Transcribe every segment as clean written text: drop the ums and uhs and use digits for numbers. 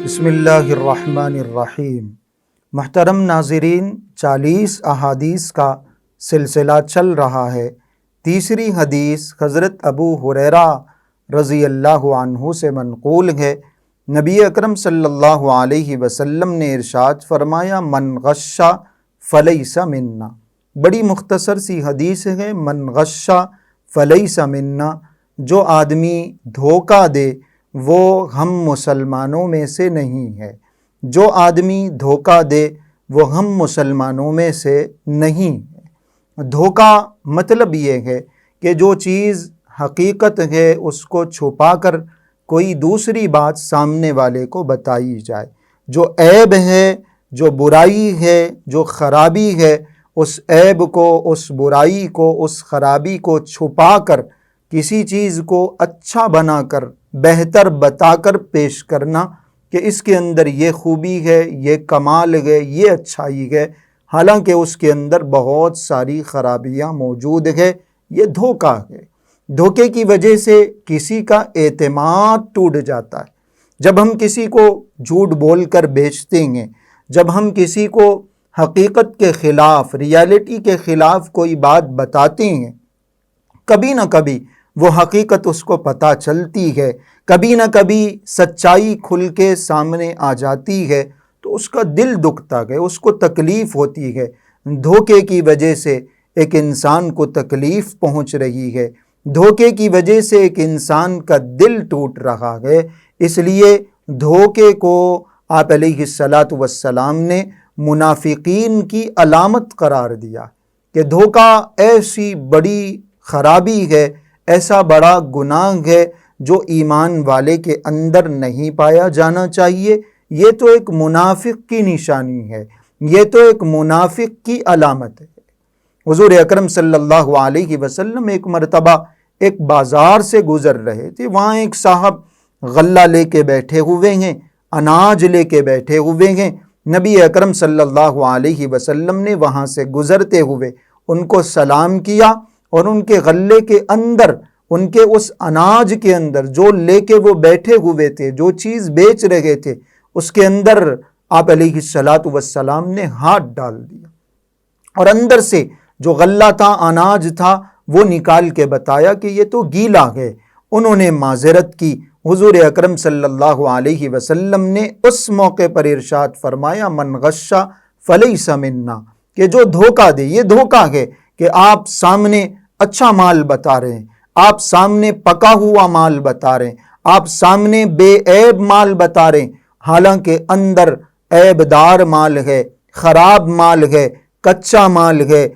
بسم اللہ الرحمن الرحیم۔ محترم ناظرین، 40 احادیث کا سلسلہ چل رہا ہے۔ تیسری حدیث حضرت ابو ہریرہ رضی اللہ عنہ سے منقول ہے۔ نبی اکرم صلی اللہ علیہ وسلم نے ارشاد فرمایا، من غش فلیس منا۔ بڑی مختصر سی حدیث ہے، من غش فلیس منا۔ جو آدمی دھوکہ دے وہ ہم مسلمانوں میں سے نہیں ہے۔ جو آدمی دھوکہ دے وہ ہم مسلمانوں میں سے نہیں ہے۔ دھوکہ مطلب یہ ہے کہ جو چیز حقیقت ہے اس کو چھپا کر کوئی دوسری بات سامنے والے کو بتائی جائے۔ جو عیب ہے، جو برائی ہے، جو خرابی ہے، اس عیب کو، اس برائی کو، اس خرابی کو چھپا کر کسی چیز کو اچھا بنا کر، بہتر بتا کر پیش کرنا کہ اس کے اندر یہ خوبی ہے، یہ کمال ہے، یہ اچھائی ہے، حالانکہ اس کے اندر بہت ساری خرابیاں موجود ہے۔ یہ دھوکہ ہے۔ دھوکے کی وجہ سے کسی کا اعتماد ٹوٹ جاتا ہے۔ جب ہم کسی کو جھوٹ بول کر بیچتے ہیں، جب ہم کسی کو حقیقت کے خلاف، ریالٹی کے خلاف کوئی بات بتاتے ہیں، کبھی نہ کبھی وہ حقیقت اس کو پتہ چلتی ہے، کبھی نہ کبھی سچائی کھل کے سامنے آ جاتی ہے تو اس کا دل دکھتا ہے، اس کو تکلیف ہوتی ہے۔ دھوکے کی وجہ سے ایک انسان کو تکلیف پہنچ رہی ہے، دھوکے کی وجہ سے ایک انسان کا دل ٹوٹ رہا ہے۔ اس لیے دھوکے کو آپ علیہ الصلاۃ والسلام نے منافقین کی علامت قرار دیا کہ دھوکہ ایسی بڑی خرابی ہے، ایسا بڑا گناہ ہے جو ایمان والے کے اندر نہیں پایا جانا چاہیے۔ یہ تو ایک منافق کی نشانی ہے، یہ تو ایک منافق کی علامت ہے۔ حضور اکرم صلی اللہ علیہ وسلم ایک مرتبہ ایک بازار سے گزر رہے تھے۔ وہاں ایک صاحب غلہ لے کے بیٹھے ہوئے ہیں، اناج لے کے بیٹھے ہوئے ہیں۔ نبی اکرم صلی اللہ علیہ وسلم نے وہاں سے گزرتے ہوئے ان کو سلام کیا اور ان کے غلے کے اندر، ان کے اس اناج کے اندر جو لے کے وہ بیٹھے ہوئے تھے، جو چیز بیچ رہے تھے، اس کے اندر آپ علیہ الصلاۃ والسلام نے ہاتھ ڈال دیا اور اندر سے جو غلہ تھا، اناج تھا، وہ نکال کے بتایا کہ یہ تو گیلا ہے۔ انہوں نے معذرت کی۔ حضور اکرم صلی اللہ علیہ وسلم نے اس موقع پر ارشاد فرمایا، من غش فلیس منا، کہ جو دھوکہ دے، یہ دھوکہ ہے کہ آپ سامنے اچھا مال بتا رہے ہیں، آپ سامنے پکا ہوا مال بتا رہے ہیں، آپ سامنے بے عیب مال بتا رہے ہیں، حالانکہ اندر عیب دار مال ہے، خراب مال ہے، کچا مال ہے،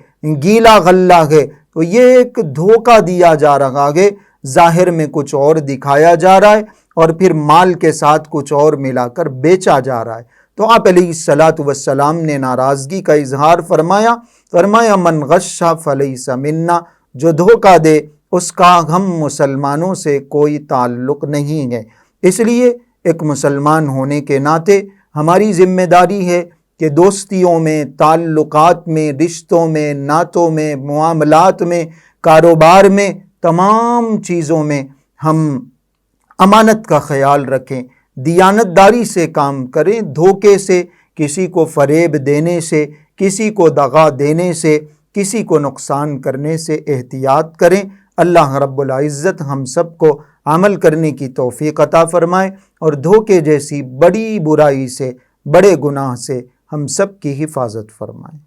گیلا غلہ ہے۔ تو یہ ایک دھوکہ دیا جا رہا ہے، ظاہر میں کچھ اور دکھایا جا رہا ہے اور پھر مال کے ساتھ کچھ اور ملا کر بیچا جا رہا ہے۔ تو آپ علیہ الصلاۃ والسلام نے ناراضگی کا اظہار فرمایا من غش فلیس منا، جو دھوکہ دے اس کا ہم مسلمانوں سے کوئی تعلق نہیں ہے۔ اس لیے ایک مسلمان ہونے کے ناطے ہماری ذمہ داری ہے کہ دوستیوں میں، تعلقات میں، رشتوں میں، نعتوں میں، معاملات میں، کاروبار میں، تمام چیزوں میں ہم امانت کا خیال رکھیں، دیانتداری سے کام کریں، دھوکے سے، کسی کو فریب دینے سے، کسی کو دغا دینے سے، کسی کو نقصان کرنے سے احتیاط کریں۔ اللہ رب العزت ہم سب کو عمل کرنے کی توفیق عطا فرمائے اور دھوکے جیسی بڑی برائی سے، بڑے گناہ سے ہم سب کی حفاظت فرمائے۔